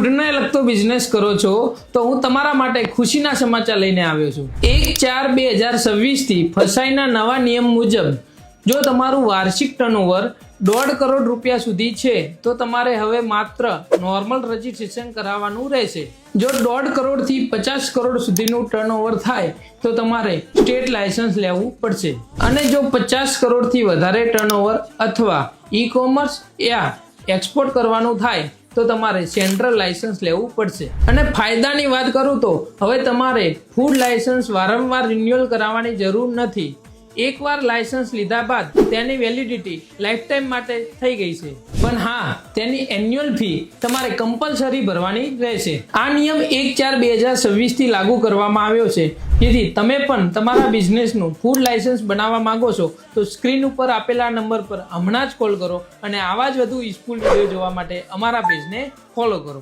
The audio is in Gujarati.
ફૂડને લગતો બિઝનેસ કરો છો તો હું તમારા માટે ખુશીના સમાચાર લઈને આવ્યો છું। 1/4/2026 થી ફસાઈના નવા નિયમ મુજબ જો તમારું વાર્ષિક ટર્નઓવર 1.5 કરોડ રૂપિયા સુધી છે તો તમારે હવે માત્ર નોર્મલ રજીસ્ટ્રેશન કરાવવાનું રહેશે। જો 1.5 કરોડ થી 50 કરોડ સુધીનું ટર્નઓવર થાય તો તમારે સ્ટેટ લાયસન્સ લેવું પડશે અને જો 50 કરોડ થી વધારે ટર્નઓવર અથવા ઈ-કોમર્સ યા એક્સપોર્ટ કરવાનું થાય તો તમારે સેન્ટ્રલ લાયસન્સ લેવું પડશે। અને ફાયદાની વાત કરું તો હવે તમારે ફૂડ લાયસન્સ વારંવાર રિન્યુઅલ કરાવવાની જરૂર નથી। એકવાર લાયસન્સ લીધા બાદ તેની વેલિડિટી લાઈફ ટાઈમ માટે થઈ ગઈ છે, પણ હા તેની એન્યુઅલ ફી તમારે કમ્પલસરી ભરવાની રહેશે। આ નિયમ 1/4/2026 થી લાગુ કરવામાં આવ્યો છે, જેથી તમે પણ તમારા બિઝનેસનું ફૂડ લાયસન્સ બનાવવા માંગો છો તો સ્ક્રીન ઉપર આપેલા નંબર પર હમણાં જ કોલ કરો અને આવા જ વધુ યુઝફુલ વિડીયો જોવા માટે અમારા પેજને ફોલો કરો।